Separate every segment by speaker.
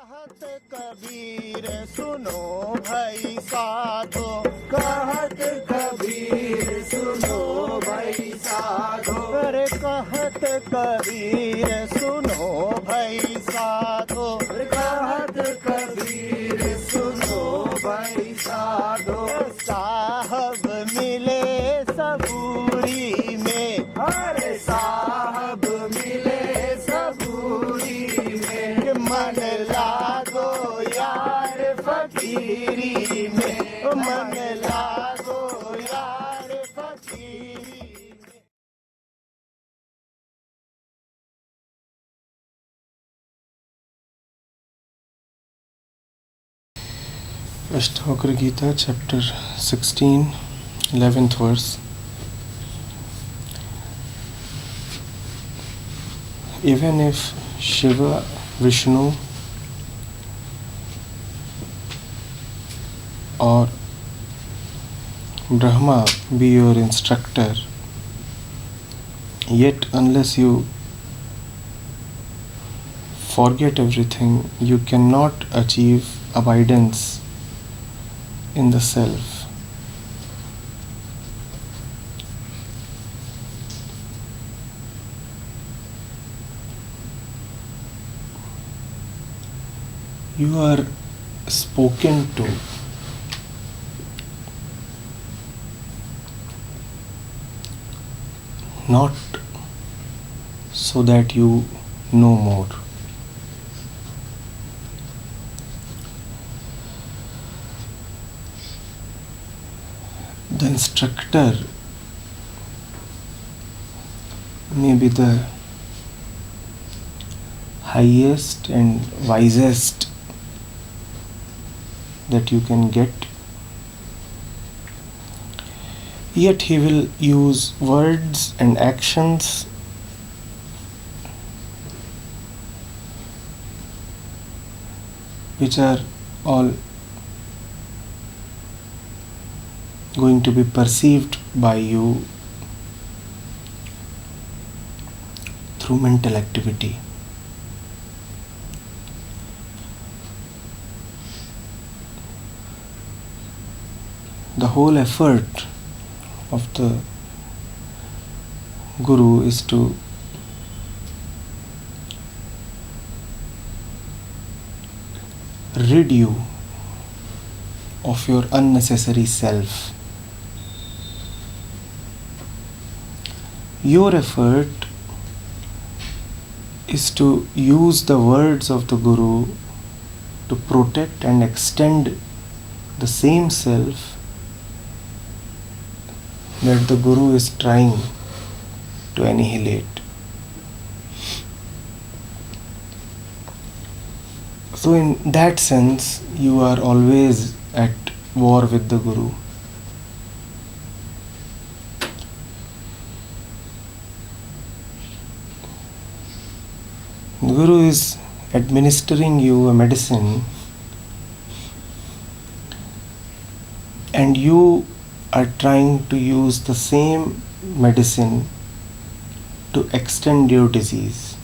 Speaker 1: कहत कबीर सुनो भाई साधो, कहत कबीर सुनो भाई साधो, अरे कहत कबीर सुनो भाई साधो, कहत कबीर सुनो भाई साधो। साहब मिले सबूरी में, अरे साहब मिले सबूरी में, मन लागो यार फकीरी में, मन लागो यार फकीरी में।
Speaker 2: Ashtavakra Gita, chapter 16, 11th verse. Even if Shiva, Vishnu, or Brahma be your instructor, yet unless you forget everything, you cannot achieve abidance in the self. You are spoken to not so that you know more. The instructor may be the highest and wisest that you can get, yet he will use words and actions which are all going to be perceived by you through mental activity. The whole effort of the Guru is to rid you of your unnecessary self. Your effort is to use the words of the Guru to protect and extend the same self that the Guru is trying to annihilate. So in that sense, you are always at war with the Guru. The Guru is administering you a medicine, and you are trying to use the same medicine to extend your disease.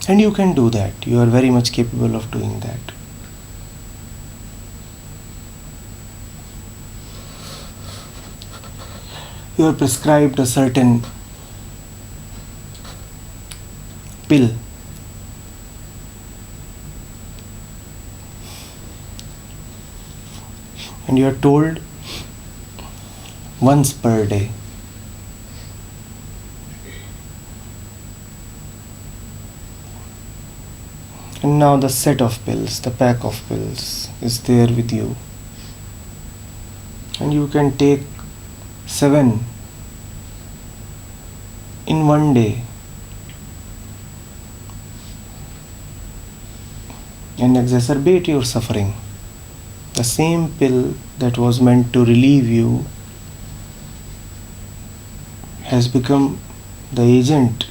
Speaker 2: And you can do that. You are very much capable of doing that. You are prescribed a certain pill, and you are told once per day. And now the set of pills, the pack of pills is there with you. And you can take 7 in one day and exacerbate your suffering. The same pill that was meant to relieve you has become the agent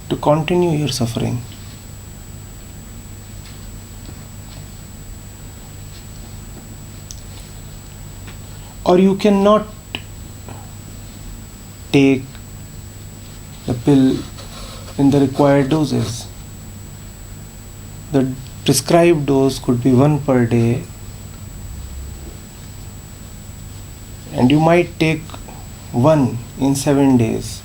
Speaker 2: to continue your suffering. Or you cannot take the pill in the required doses. The prescribed dose could be 1 per day, and you might take 1 in 7 days.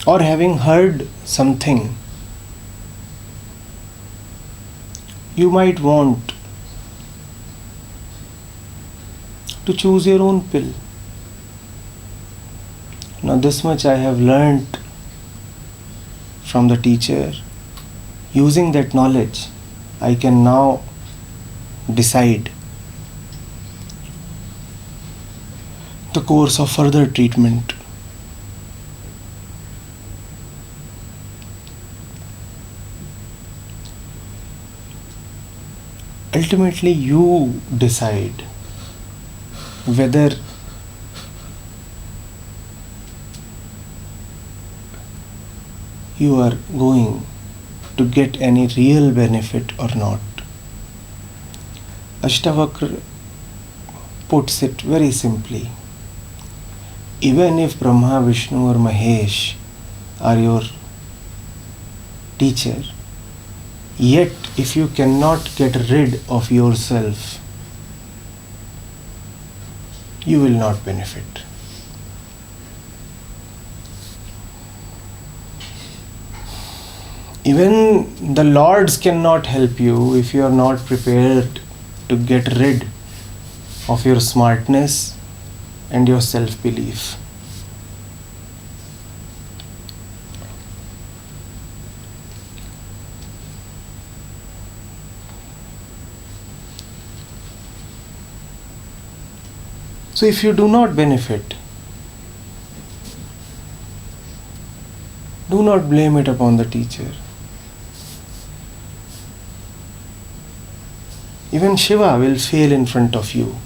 Speaker 2: Or having heard something, you might want to choose your own pill. Now this much I have learnt from the teacher. Using that knowledge, I can now decide the course of further treatment. Ultimately, you decide whether you are going to get any real benefit or not. Ashtavakra puts it very simply. Even if Brahma, Vishnu or Mahesh are your teacher, yet if you cannot get rid of yourself, you will not benefit. Even the lords cannot help you if you are not prepared to get rid of your smartness and your self-belief. So if you do not benefit, do not blame it upon the teacher. Even Shiva will fail in front of you.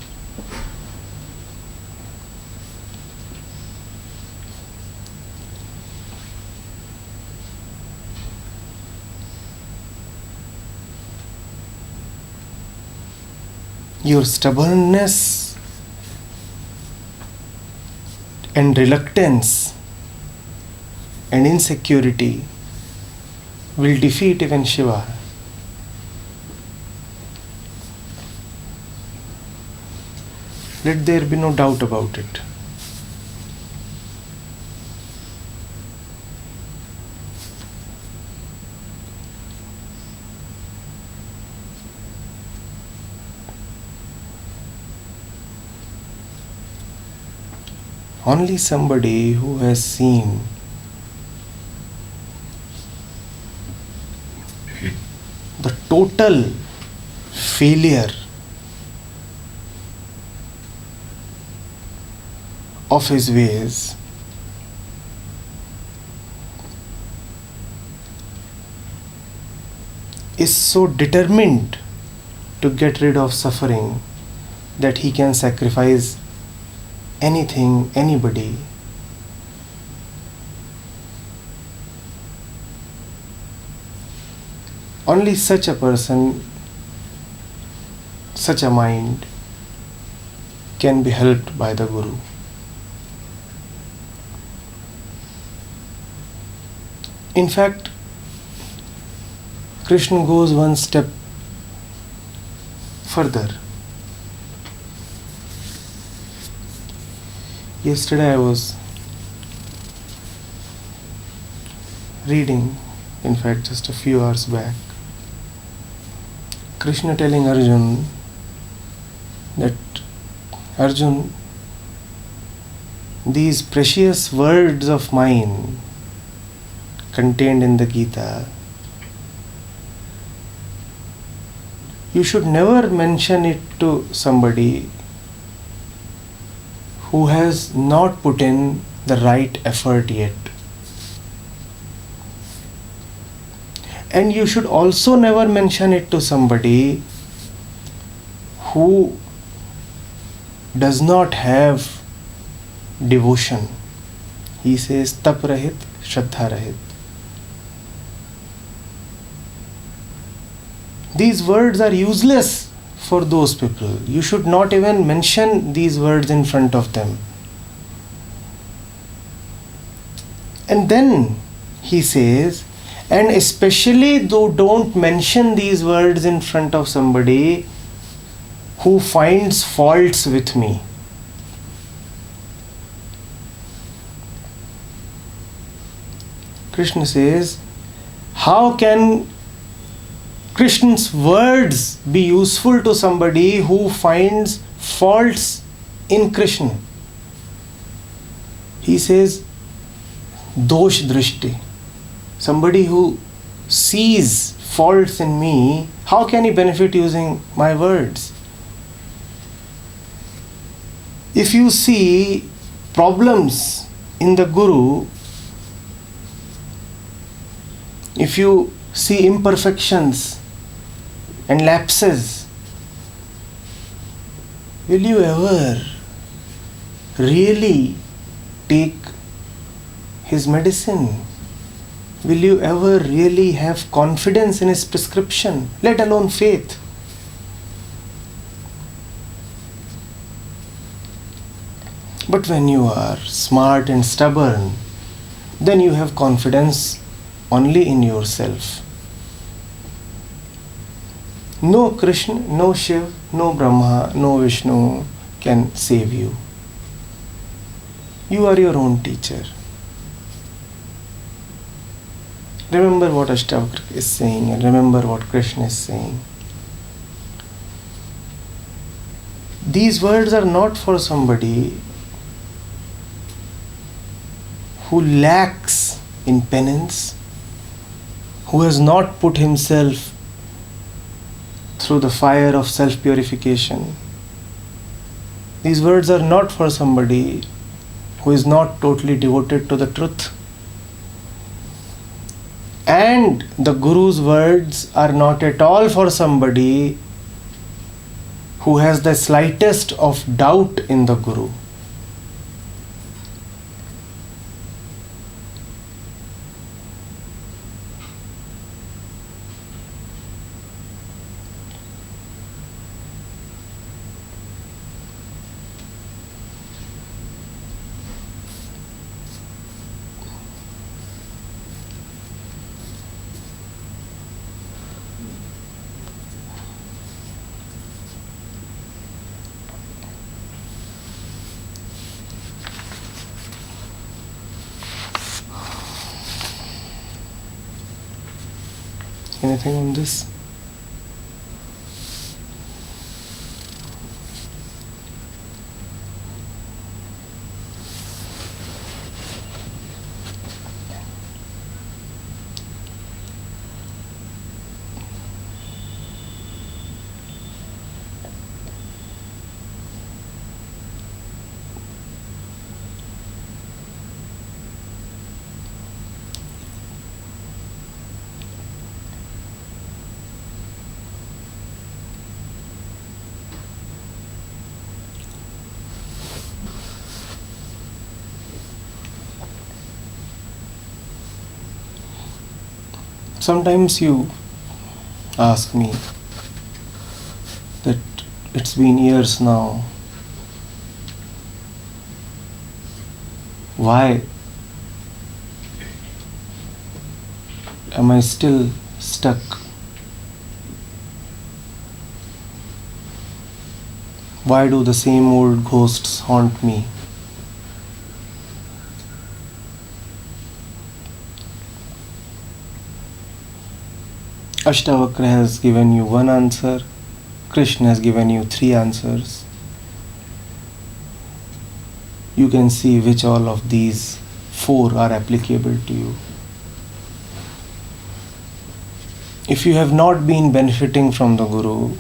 Speaker 2: Your stubbornness and reluctance and insecurity will defeat even Shiva. Let there be no doubt about it. Only somebody who has seen the total failure of his ways is so determined to get rid of suffering that he can sacrifice anything, anybody. Only such a person, such a mind can be helped by the Guru. In fact, Krishna goes one step further. Yesterday I was reading, in fact just a few hours back, Krishna telling Arjun that, Arjun, these precious words of mine contained in the Gita, you should never mention it to somebody who has not put in the right effort yet. And you should also never mention it to somebody who does not have devotion. He says, tap rahit, shraddha rahit. these words are useless for those people. You should not even mention these words in front of them. And then he says, and especially though don't mention these words in front of somebody who finds faults with me. Krishna says, how can Krishna's words be useful to somebody who finds faults in Krishna? He says, dosh drishti. Somebody who sees faults in me, how can he benefit using my words? If you see problems in the Guru, if you see imperfections and lapses, will you ever really take his medicine? Will you ever really have confidence in his prescription, let alone faith? But when you are smart and stubborn, then you have confidence only in yourself. No Krishna, no Shiva, no Brahma, no Vishnu can save you. You are your own teacher. Remember what Ashtavakra is saying and remember what Krishna is saying. These words are not for somebody who lacks in penance, who has not put himself through the fire of self-purification. These words are not for somebody who is not totally devoted to the truth. And the Guru's words are not at all for somebody who has the slightest of doubt in the Guru. Anything on this? Sometimes you ask me that it's been years now. Why am I still stuck? Why do the same old ghosts haunt me? Ashtavakra has given you one answer, Krishna has given you 3 answers. You can see which all of these 4 are applicable to you. If you have not been benefiting from the Guru,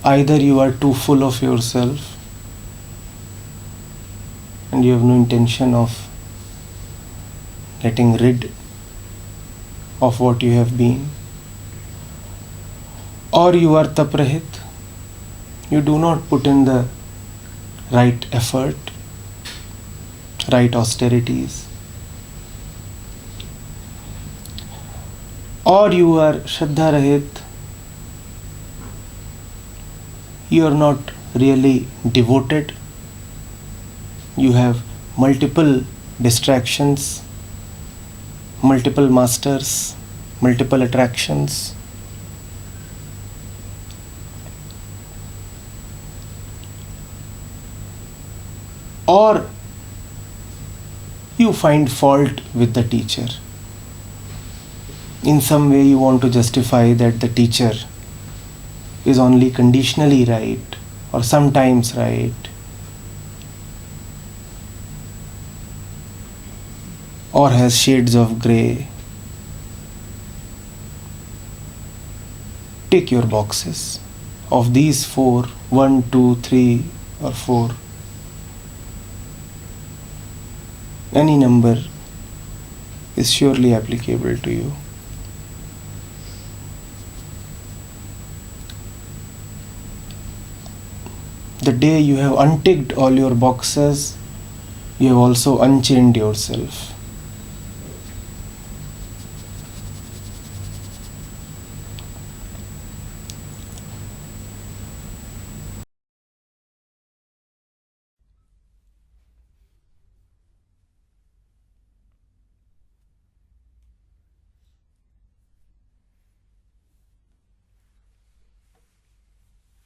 Speaker 2: either you are too full of yourself and you have no intention of getting rid of what you have been, or you are taprahit, you do not put in the right effort, right austerities, or you are Shraddha Rahit, you are not really devoted, you have multiple distractions, multiple masters, multiple attractions. Or you find fault with the teacher. In some way you want to justify that the teacher is only conditionally right or sometimes right, or has shades of grey. Tick your boxes. Of these 4, 1, 2, 3 or 4, any number is surely applicable to you. The day you have unticked all your boxes, you have also unchained yourself.